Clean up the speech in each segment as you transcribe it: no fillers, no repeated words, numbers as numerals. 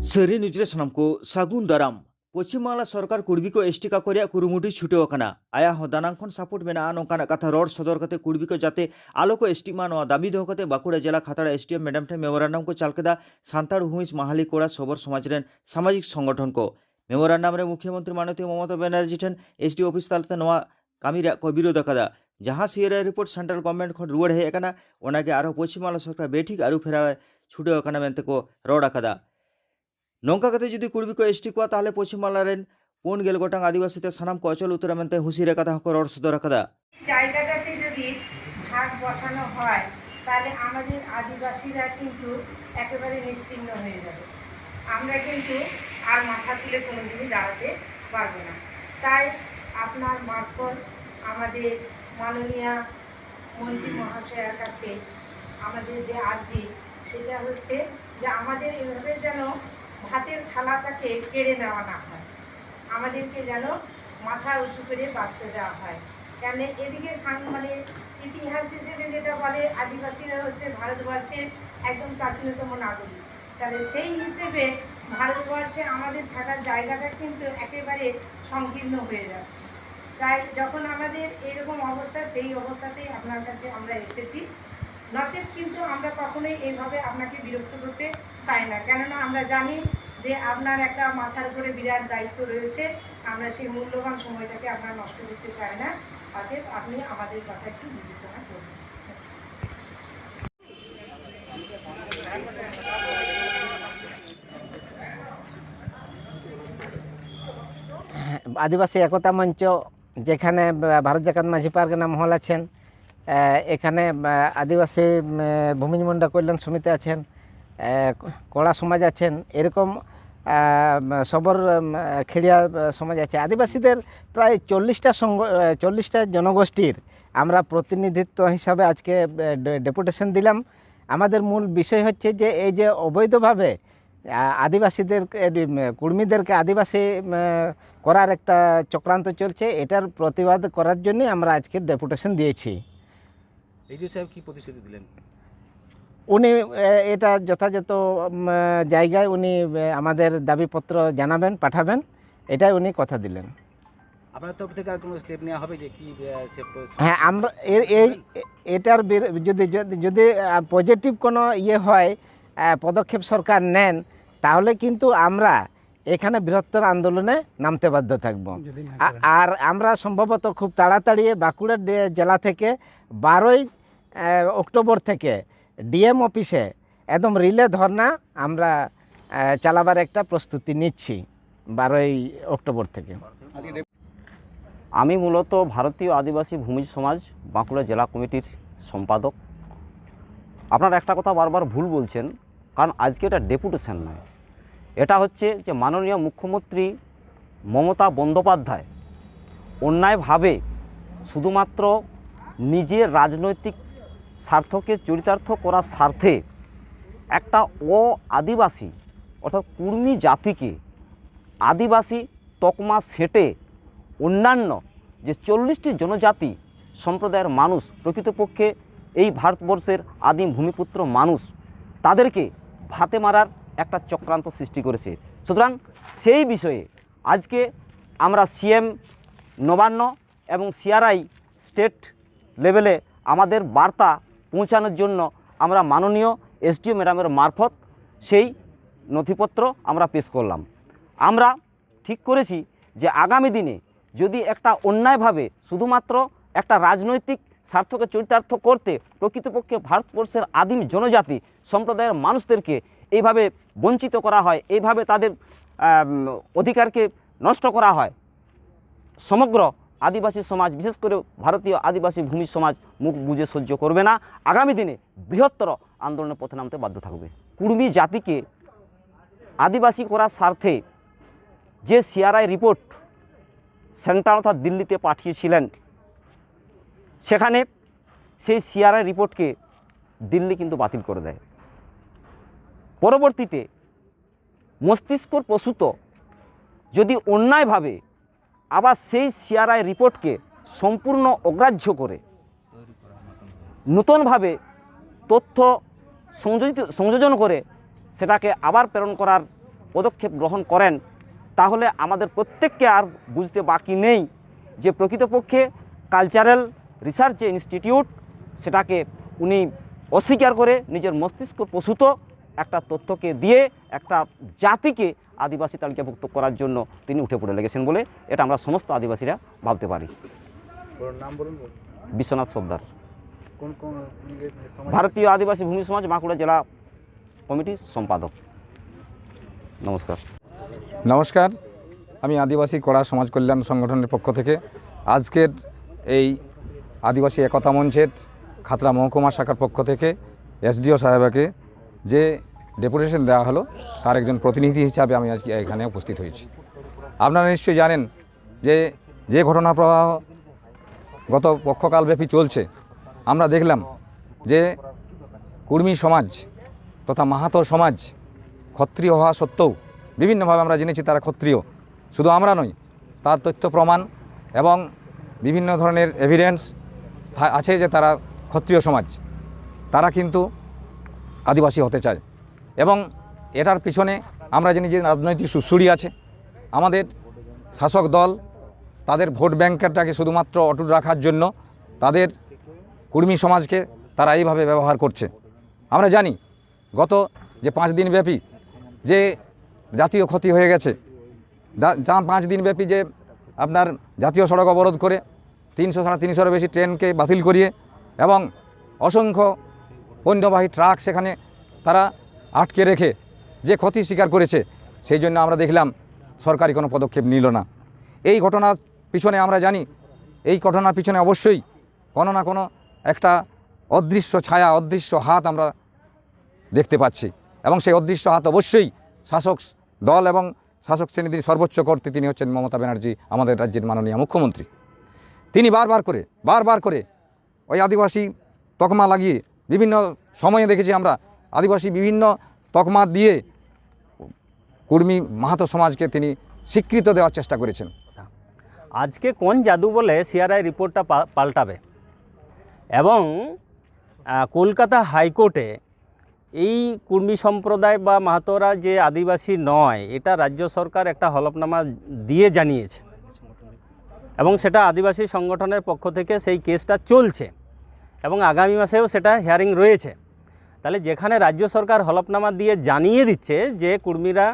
ᱥᱟᱹᱨᱤ ᱱᱤᱡᱨᱮ ᱥᱟᱱᱟᱢ ᱠᱚ ᱥᱟᱹᱜᱩᱱ ᱫᱟᱨᱟᱢ पश्चिम बांगला सरकार कुर्बी को एसटी का कुरुमुटी छुटेव आया दानांग खन सापोर्ट में नौकाना कथा रड़ सदर करते कुर्बी को जाते आलो को एसटी मा दाबी दो करते बाकुड़ा जिला खातड़ा एसडीएम मैडम ठे मेमोरांडम को चालकेदा सान्ताड़ भूमिज माहाली कोड़ा सबर समाज सामाजिक संगठन को मेमोरांडम रे मुख्यमंत्री माननीय ममता बनर्जी ठेन एसडी ऑफिस तालते नवा कामी को विरोध अकादा जहाँ सीआरआई रिपोर्ट सेंट्रल गवर्नमेंट खन रुआड़ हेज अकाना ओनागे आरो पश्चिम बांगला सरकार बेठिक आरु फेरा छुटेव अकाना मेनते को रड़ अकादा नौका कते जुदी कुर्बी को एसटी को ताहले पश्चिम बांगला रेन 4 गोटांग आदिवासी ते सानाम को अचल उतरा मेनते हुसिरे कथा को रड़ सदर अकादा জায়গাটাতে যদি ভাগ বসানো হয় তাহলে আমাদের আদিবাসীরা কিন্তু একেবারে নিশ্চিহ্ন হয়ে যাবে। আমরা কিন্তু আর মাথা তুলে কোনোদিনই দাঁড়াতে পারবো না। তাই আপনার মারফত আমাদের মাননীয় মন্ত্রী মহাশয়ের কাছে আমাদের যে আর্জি সেটা হচ্ছে যে আমাদের এভাবে যেন ভাতের থালাটাকে কেড়ে নেওয়া না হয়, আমাদেরকে যেন মাথা উঁচু করে বাঁচতে দেওয়া হয়। কেন এদিকে মানে ইতিহাস হিসেবে যেটা বলে আদিবাসীরা হচ্ছে ভারতবর্ষের একদম প্রাচীনতম নাগরিক, তাহলে সেই হিসেবে ভারতবর্ষে আমাদের থাকার জায়গাটা কিন্তু একেবারে সংকীর্ণ হয়ে যাচ্ছে। তাই যখন আমাদের এরকম অবস্থা, সেই অবস্থাতেই আপনার কাছে আমরা এসেছি। নচেত কিন্তু আমরা কখনোই এইভাবে আপনাকে বিরক্ত করতে চাই না, কেননা আমরা জানি যে আপনার একটা মাথার উপরে বিরাট দায়িত্ব রয়েছে। আমরা সেই মূল্যবান সময়টাকে আপনার নষ্ট করতে চাই না, অতএব আপনি আমাদের কথা একটু বিবেচনা করবেন। आदिवासी एकता मंच যেখানে ভারত জাকাত মাঝি পারগানা মহল আছেন, এখানে আদিবাসী ভূমিজ মুন্ডা কল্যাণ সমিতি আছেন, কড়া সমাজ আছেন, এরকম সবর খেড়িয়া সমাজ আছে। আদিবাসীদের প্রায় 40টা জনগোষ্ঠীর আমরা প্রতিনিধিত্ব হিসাবে আজকে ডেপুটেশন দিলাম। আমাদের মূল বিষয় হচ্ছে যে এই যে অবৈধভাবে আদিবাসীদের কুর্মীদেরকে আদিবাসী করার একটা চক্রান্ত চলছে, এটার প্রতিবাদ করার জন্য আমরা আজকে ডেপুটেশন দিয়েছি। এইচও সাহেব কি প্রতিশ্রুতি দিলেন? উনি এটা যথাযথ জায়গায় উনি আমাদের দাবিপত্র জানাবেন, পাঠাবেন, এটাই উনি কথা দিলেন। আপনার তরফ থেকে আর কোনো স্টেপ নেওয়া হবে যে কি? হ্যাঁ, আমরা এটার যদি যদি পজিটিভ কোনো হয় পদক্ষেপ সরকার নেন, তাহলে কিন্তু আমরা এখানে বৃহত্তর আন্দোলনে নামতে বাধ্য থাকব। আর আমরা সম্ভবত খুব তাড়াতাড়ি বাঁকুড়া জেলা থেকে 12ই অক্টোবর থেকে ডিএম অফিসে একদম রিলে ধর্না আমরা চালাবার একটা প্রস্তুতি নিচ্ছি 12ই অক্টোবর থেকে। আমি মূলত ভারতীয় আদিবাসী ভূমিজ সমাজ বাঁকুড়া জেলা কমিটির সম্পাদক। আপনারা একটা কথা বারবার ভুল বলছেন, কারণ আজকে এটা ডেপুটেশন নয়, এটা হচ্ছে যে মাননীয় মুখ্যমন্ত্রী মমতা বন্দ্যোপাধ্যায় অন্যায়ভাবে শুধুমাত্র নিজের রাজনৈতিক স্বার্থকে চরিতার্থ করার স্বার্থে একটা আদিবাসী অর্থাৎ কুর্মী জাতিকে আদিবাসী তকমা সেটে অন্যান্য যে 40টি জনজাতি সম্প্রদায়ের মানুষ, প্রকৃতপক্ষে এই ভারতবর্ষের আদিম ভূমিপুত্র মানুষ, তাদেরকে ভাতে মারার একটা চক্রান্ত সৃষ্টি করেছে। সুতরাং সেই বিষয়ে আজকে আমরা সিএম নবান্ন এবং সিআরআই স্টেট লেভেলে আমাদের বার্তা পৌঁছানোর জন্য আমরা মাননীয় এসডিও ম্যাডামের মারফত সেই নথিপত্র আমরা পেশ করলাম। আমরা ঠিক করেছি যে আগামী দিনে যদি একটা অন্যায়ভাবে শুধুমাত্র একটা রাজনৈতিক স্বার্থকে চরিতার্থ করতে প্রকৃতপক্ষে ভারতবর্ষের আদিম জনজাতি সম্প্রদায়ের মানুষদেরকে এইভাবে বঞ্চিত করা হয়, এইভাবে তাদের অধিকারকে নষ্ট করা হয়, সমগ্র আদিবাসী সমাজ, বিশেষ করে ভারতীয় আদিবাসী ভূমি সমাজ মুখ বুজে সহ্য করবে না। আগামী দিনে বৃহত্তর আন্দোলনের পথে নামতে বাধ্য থাকবে। কুর্মী জাতিকে আদিবাসী করার স্বার্থে যে সিআরআই রিপোর্ট সেন্ট্রাল অর্থাৎ দিল্লিতে পাঠিয়েছিলেন, সেখানে সেই সিআরআই রিপোর্টকে দিল্লি কিন্তু বাতিল করে দেয়। পরবর্তীতে মস্তিষ্কর প্রসূত যদি অন্যায়ভাবে আবার সেই সিআরআই রিপোর্টকে সম্পূর্ণ অগ্রাহ্য করে নতুনভাবে তথ্য সংযোজন করে সেটাকে আবার প্রেরণ করার পদক্ষেপ গ্রহণ করেন, তাহলে আমাদের প্রত্যেককে আর বুঝতে বাকি নেই যে প্রকৃতপক্ষে কালচারাল রিসার্চ যে ইনস্টিটিউট সেটাকে উনি অস্বীকার করে নিজের মস্তিষ্ক প্রসূত একটা তথ্যকে দিয়ে একটা জাতিকে আদিবাসী তালিকাভুক্ত করার জন্য তিনি উঠে পড়ে লেগেছেন বলে এটা আমরা সমস্ত আদিবাসীরা ভাবতে পারি। ওর নাম বলুন। বিশ্বনাথ সর্দার, কোন কোন সমাজ? ভারতীয় আদিবাসী ভূমি সমাজ বাঁকুড়া জেলা কমিটির সম্পাদক। নমস্কার। নমস্কার, আমি আদিবাসী কড়া সমাজ কল্যাণ সংগঠনের পক্ষ থেকে আজকের এই আদিবাসী একতা মঞ্চের খাতড়া মহকুমা শাখার পক্ষ থেকে এসডিও সাহেবকে যে ডেপুটেশন দেওয়া হলো তার একজন প্রতিনিধি হিসাবে আমি আজকে এখানে উপস্থিত হয়েছি। আপনারা নিশ্চয়ই জানেন যে ঘটনা প্রবাহ গত পক্ষকালব্যাপী চলছে, আমরা দেখলাম যে কুর্মী সমাজ তথা মাহাতো সমাজ ক্ষত্রিয় হওয়া সত্ত্বেও বিভিন্নভাবে আমরা জেনেছি তারা ক্ষত্রিয়। শুধু আমরা নই, তার তথ্য প্রমাণ এবং বিভিন্ন ধরনের এভিডেন্স আছে যে তারা ক্ষত্রিয় সমাজ, তারা কিন্তু আদিবাসী হতে চায়। এবং এটার পিছনে আমরা জানি যে রাজনৈতিক সুড়সুড়ি আছে। আমাদের শাসক দল তাদের ভোট ব্যাংকটাকে শুধুমাত্র অটুট রাখার জন্য তাদের কুর্মী সমাজকে তারা এইভাবে ব্যবহার করছে। আমরা জানি গত যে 5 দিন ব্যাপী যে জাতীয় ক্ষতি হয়ে গেছে, 5 দিন ব্যাপী যে আপনার জাতীয় সড়ক অবরোধ করে 300-350 বেশি ট্রেনকে বাতিল করিয়ে এবং অসংখ্য পণ্যবাহী ট্রাক সেখানে তারা আটকে রেখে যে ক্ষতি স্বীকার করেছে, সেই জন্য আমরা দেখলাম সরকারি কোনো পদক্ষেপ নিল না। এই ঘটনার পিছনে আমরা জানি এই ঘটনার পিছনে অবশ্যই কোনো না কোনো একটা অদৃশ্য ছায়া, অদৃশ্য হাত আমরা দেখতে পাচ্ছি এবং সেই অদৃশ্য হাত অবশ্যই শাসক দল এবং শাসক শ্রেণীর সর্বোচ্চ কর্তৃ তিনি হচ্ছেন মমতা ব্যানার্জি, আমাদের রাজ্যের মাননীয় মুখ্যমন্ত্রী। তিনি বারবার করে ওই আদিবাসী তকমা লাগিয়ে বিভিন্ন সময়ে দেখেছি আমরা আদিবাসী বিভিন্ন তকমা দিয়ে কুর্মী মাহাতো সমাজকে তিনি স্বীকৃত দেওয়ার চেষ্টা করেছেন। আজকে কোন জাদু বলে সিআরআই রিপোর্টটা পাল্টাবে এবং কলকাতা হাইকোর্টে এই কুর্মী সম্প্রদায় বা মাহাতোরা যে আদিবাসী নয় এটা রাজ্য সরকার একটা হলফনামা দিয়ে জানিয়েছে এবং সেটা আদিবাসী সংগঠনের পক্ষ থেকে সেই কেসটা চলছে এবং আগামী মাসেও সেটা হিয়ারিং রয়েছে। তাহলে যেখানে রাজ্য সরকার হলফনামা দিয়ে জানিয়ে দিচ্ছে যে কুর্মীরা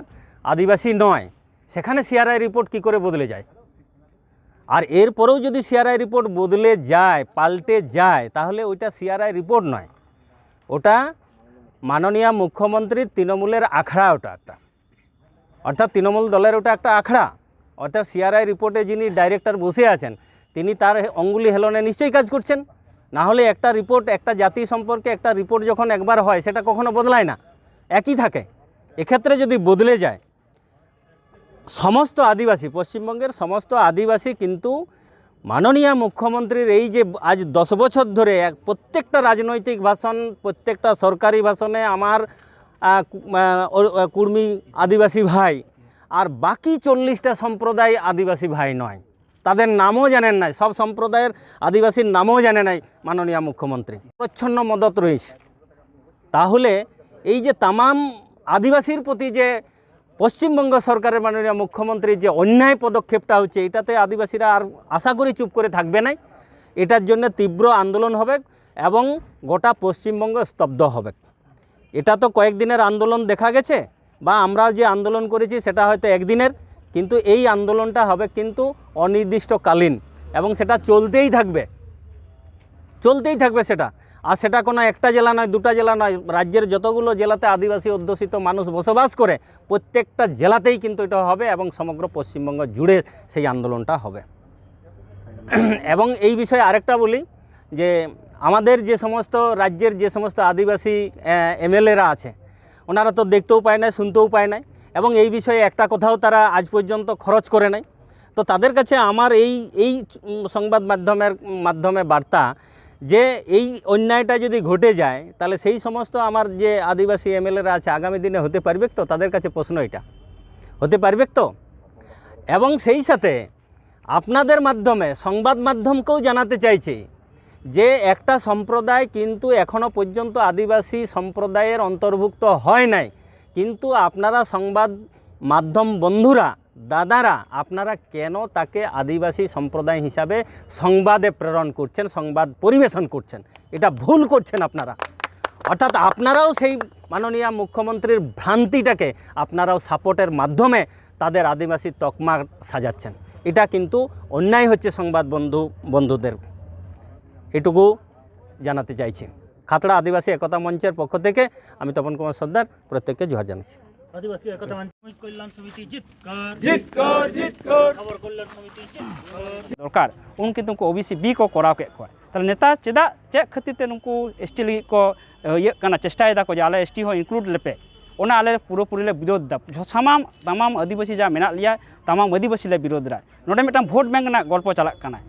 আদিবাসী নয়, সেখানে সিআরআই রিপোর্ট কি করে বদলে যায়? আর এরপরেও যদি সিআরআই রিপোর্ট বদলে যায়, পাল্টে যায়, তাহলে ওইটা সিআরআই রিপোর্ট নয়, ওটা মাননীয় মুখ্যমন্ত্রীর তৃণমূলের আখড়া, ওটা একটা অর্থাৎ তৃণমূল দলের ওটা একটা আখড়া। অর্থাৎ সিআরআই রিপোর্টে যিনি ডাইরেক্টর বসে আছেন তিনি তার অঙ্গুলি হেলনে নিশ্চয়ই কাজ করছেন, না হলে একটা রিপোর্ট একটা জাতি সম্পর্কে একটা রিপোর্ট যখন একবার হয় সেটা কখনো বদলায় না, একই থাকে। এক্ষেত্রে যদি বদলে যায় সমস্ত আদিবাসী, পশ্চিমবঙ্গের সমস্ত আদিবাসী কিন্তু মাননীয় মুখ্যমন্ত্রীর এই যে আজ 10 বছর ধরে প্রত্যেকটা রাজনৈতিক ভাষণ, প্রত্যেকটা সরকারি ভাষণে আমার কুর্মী আদিবাসী ভাই আর বাকি 40টা সম্প্রদায় আদিবাসী ভাই নয়, তাদের নামও জানেন নাই, সব সম্প্রদায়ের আদিবাসীর নামও জানে নাই মাননীয় মুখ্যমন্ত্রী, প্রচ্ছন্ন মদত রয়েছে। তাহলে এই যে তামাম আদিবাসীর প্রতি যে পশ্চিমবঙ্গ সরকারের মাননীয় মুখ্যমন্ত্রীর যে অন্যায় পদক্ষেপটা হচ্ছে, এটাতে আদিবাসীরা আর আশা করি চুপ করে থাকবে না। এটার জন্য তীব্র আন্দোলন হবে এবং গোটা পশ্চিমবঙ্গ স্তব্ধ হবে। এটা তো কয়েকদিনের আন্দোলন দেখা গেছে বা আমরাও যে আন্দোলন করেছি সেটা হয়তো একদিনের, কিন্তু এই আন্দোলনটা হবে কিন্তু অনির্দিষ্টকালীন এবং সেটা চলতেই থাকবে সেটা। আর সেটা কোনো একটা জেলা নয়, 2টা জেলা নয়, রাজ্যের যতগুলো জেলাতে আদিবাসী অধ্যুষিত মানুষ বসবাস করে প্রত্যেকটা জেলাতেই কিন্তু এটা হবে এবং সমগ্র পশ্চিমবঙ্গ জুড়ে সেই আন্দোলনটা হবে। এবং এই বিষয়ে আরেকটা বলি যে আমাদের যে সমস্ত রাজ্যের যে সমস্ত আদিবাসী এমএলএরা আছে ওনারা তো দেখতেও পায় না, শুনতেও পায় না এবং এই বিষয়ে একটা কথাও তারা আজ পর্যন্ত খরচ করে নাই। তো তাদের কাছে আমার এই সংবাদ মাধ্যমে বার্তা যে এই অন্যায়টা যদি ঘটে যায় তাহলে সেই সমস্ত আমার যে আদিবাসী এমএলএরা আছে আগামী দিনে হতে পারবে তো? তাদের কাছে প্রশ্ন এটা, হতে পারবে তো? এবং সেই সাথে আপনাদের মাধ্যমে সংবাদ মাধ্যমকেও জানাতে চাইছি যে একটা সম্প্রদায় কিন্তু এখনও পর্যন্ত আদিবাসী সম্প্রদায়ের অন্তর্ভুক্ত হয় নাই, কিন্তু আপনারা সংবাদ মাধ্যম বন্ধুরা, দাদারা, আপনারা কেন তাকে আদিবাসী সম্প্রদায় হিসাবে সংবাদে প্রেরণ করছেন, সংবাদ পরিবেশন করছেন? এটা ভুল করছেন আপনারা। অর্থাৎ আপনারাও সেই মাননীয় মুখ্যমন্ত্রীর ভ্রান্তিটাকে আপনারাও সাপোর্টের মাধ্যমে তাদের আদিবাসী তকমা সাজাচ্ছেন। এটা কিন্তু অন্যায় হচ্ছে সংবাদ বন্ধুদের, এটুকু জানাতে চাইছি। খাতড়া আদিবাসী একতা মঞ্চের পক্ষ থেকে আমি তপন কুমার সর্দার প্রত্যেককে জোহার জানাচ্ছি। আদিবাসী একতা মঞ্চ কল্যাণ সমিতি জিতকর খবর কল্যাণ সমিতি দরকার उनके तुमको ओबीसी बी को कराव के को ताले नेता चेदा चे खातिर ते नुकु एसटी लगी को ये कना चेष्टा दा को जे आले एसटी हो इंक्लूड लेपे ओना आले पूरा ले विरोध दा तमाम आदिवासी जा मेना लिया तमाम आदिवासी ले विरोध रा नोडे मिटन भोट बैंक ना गल्प चलाक काना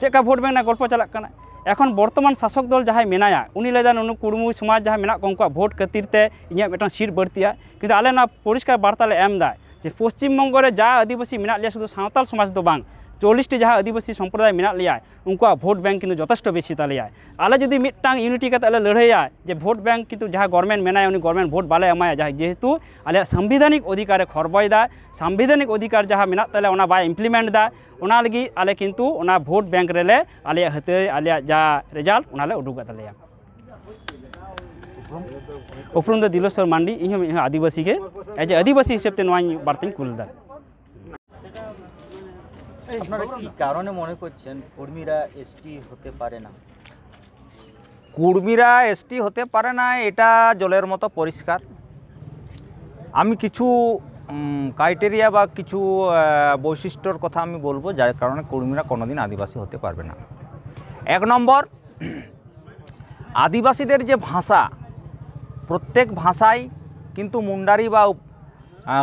चेका भोट बैंक ना गल्प चलाक काना এখন বর্তমান শাসক দল যাহাই মেনায়া উনি লেদান উনি কুড়মু সমাজ যাহা মেনা কো উনকুয়া ভোট খাতিরতে ইᱧᱟᱹᱜ মিটন সিট বাড়তিয়া কিন্তু আলে না পরিষ্কার বার্তালে এম দা যে পশ্চিমবঙ্গ রে যা আদিবাসী মেনা লিয়া শুধু সাঁওতাল সমাজ দো বাং 40টি যাহা আদিবাসী সম্প্রদায় মেনা লিয়া উনকুয়া ভোট ব্যাংক কিন্তু যথেষ্ট বেশি তালিয়া আলে যদি মিটটাং ইউনিটি কাতে আলে লড়াইয়া যে ভোট ব্যাংক কিন্তু যাহা গভর্নমেন্ট মেনায় উনি গভর্নমেন্ট ভোট বালে এমায়া যাহা যেহেতু আলে সাংবিধানিক অধিকারে খরবয় দা সাংবিধানিক অধিকার যাহা মেনা তালে ওনা বাই ইমপ্লিমেন্ট দা ওনা লাগি আলে কিন্তু ওনা ভোট ব্যাংক রেলে আলে হতে আলে যা রেজাল্ট ওনালে উডুক তালিয়া उपरुम द दिलेश्वर मांडी इन आदिवासी के एज आदिवासी हिसाब से नोई बार्ताኝ कुलदा আপনারা কি কারণে মনে করছেন কর্মীরা এসটি হতে পারে না? কুর্মীরা এসটি হতে পারে না এটা জলের মতো পরিষ্কার। আমি কিছু ক্রাইটেরিয়া বা কিছু বৈশিষ্ট্যর কথা আমি বলবো যার কারণে কর্মীরা কোনোদিন আদিবাসী হতে পারবে না। 1 নম্বর, আদিবাসীদের যে ভাষা, প্রত্যেক ভাষাই কিন্তু মুন্ডারি বা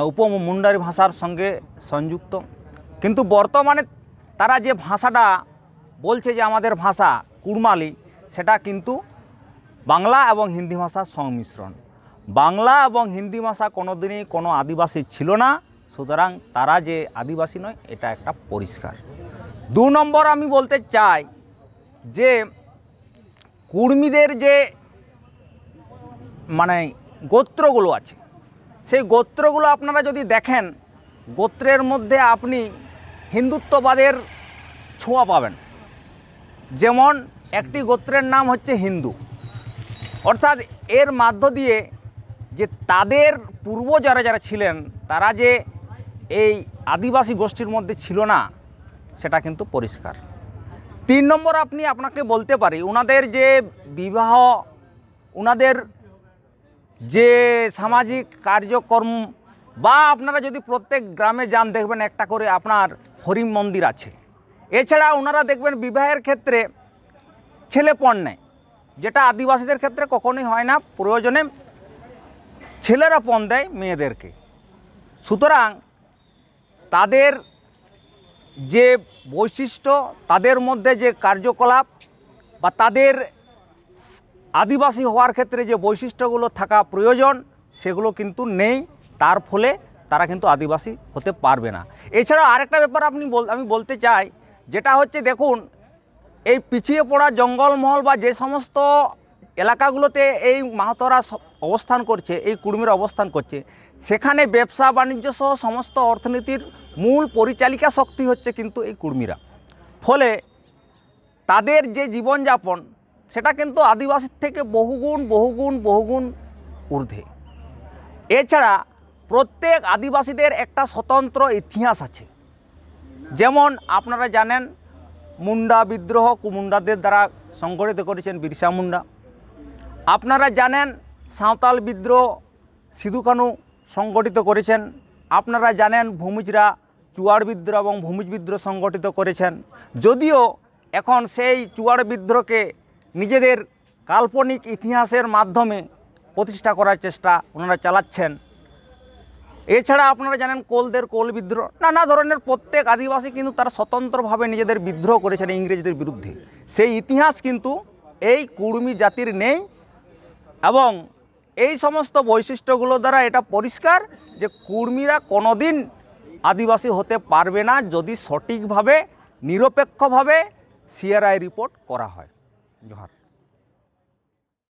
উপমুন্ডারি ভাষার সঙ্গে সংযুক্ত, কিন্তু বর্তমানে তারা যে ভাষাটা বলছে যে আমাদের ভাষা কুড়মালি, সেটা কিন্তু বাংলা এবং হিন্দি ভাষার সংমিশ্রণ। বাংলা এবং হিন্দি ভাষা কোনোদিনই কোনো আদিবাসী ছিল না, সুতরাং তারা যে আদিবাসী নয় এটা একটা পরিষ্কার। 2 নম্বর আমি বলতে চাই যে কুর্মীদের যে মানে গোত্রগুলো আছে, সেই গোত্রগুলো আপনারা যদি দেখেন, গোত্রের মধ্যে আপনি হিন্দুত্ববাদের ছোঁয়া পাবেন। যেমন একটি গোত্রের নাম হচ্ছে হিন্দু, অর্থাৎ এর মধ্য দিয়ে যে তাদের পূর্ব যারা ছিলেন তারা যে এই আদিবাসী গোষ্ঠীর মধ্যে ছিল না সেটা কিন্তু পরিষ্কার। 3 নম্বর আপনাকে বলতে পারি ওনাদের যে বিবাহ, ওনাদের যে সামাজিক কার্যক্রম, বা আপনারা যদি প্রত্যেক গ্রামে যান দেখবেন একটা করে আপনার হরিম মন্দির আছে। এছাড়া ওনারা দেখবেন বিবাহের ক্ষেত্রে ছেলেপণ নেয়, যেটা আদিবাসীদের ক্ষেত্রে কখনোই হয় না। প্রয়োজনে ছেলেরা পণ দেয় মেয়েদেরকে। সুতরাং তাদের যে বৈশিষ্ট্য, তাদের মধ্যে যে কার্যকলাপ বা তাদের আদিবাসী হওয়ার ক্ষেত্রে যে বৈশিষ্ট্যগুলো থাকা প্রয়োজন সেগুলো কিন্তু নেই, তার ফলে তারা কিন্তু আদিবাসী হতে পারবে না। এছাড়া আরেকটা ব্যাপার আমি বলতে চাই, যেটা হচ্ছে দেখুন এই পিছিয়ে পড়া জঙ্গলমহল বা যে সমস্ত এলাকাগুলোতে এই মাহাতোরা অবস্থান করছে, এই কুর্মীরা অবস্থান করছে, সেখানে ব্যবসা বাণিজ্য সহ সমস্ত অর্থনীতির মূল পরিচালিকা শক্তি হচ্ছে কিন্তু এই কুর্মীরা। ফলে তাদের যে জীবনযাপন সেটা কিন্তু আদিবাসীর থেকে বহুগুণ ঊর্ধ্বে। এছাড়া প্রত্যেক আদিবাসীদের একটা স্বতন্ত্র ইতিহাস আছে। যেমন আপনারা জানেন মুন্ডা বিদ্রোহ কুমুন্ডাদের দ্বারা সংগঠিত করেছেন বিরসা মুন্ডা। আপনারা জানেন সাঁওতাল বিদ্রোহ সিধু কানু সংগঠিত করেছেন। আপনারা জানেন ভূমিজরা চুয়াড় বিদ্রোহ এবং ভূমিজ বিদ্রোহ সংগঠিত করেছেন। যদিও এখন সেই চুয়াড় বিদ্রোহকে নিজেদের কাল্পনিক ইতিহাসের মাধ্যমে প্রতিষ্ঠা করার চেষ্টা ওনারা চালাচ্ছেন। এছাড়া আপনারা জানেন কোলদের কোল বিদ্রোহ, নানা ধরনের প্রত্যেক আদিবাসী কিন্তু তারা স্বতন্ত্রভাবে নিজেদের বিদ্রোহ করেছেন ইংরেজদের বিরুদ্ধে। সেই ইতিহাস কিন্তু এই কুর্মী জাতির নেই, এবং এই সমস্ত বৈশিষ্ট্যগুলো দ্বারা এটা পরিষ্কার যে কুর্মীরা কোনোদিন আদিবাসী হতে পারবে না যদি সঠিকভাবে নিরপেক্ষভাবে সিআরআই রিপোর্ট করা হয়। জোহার।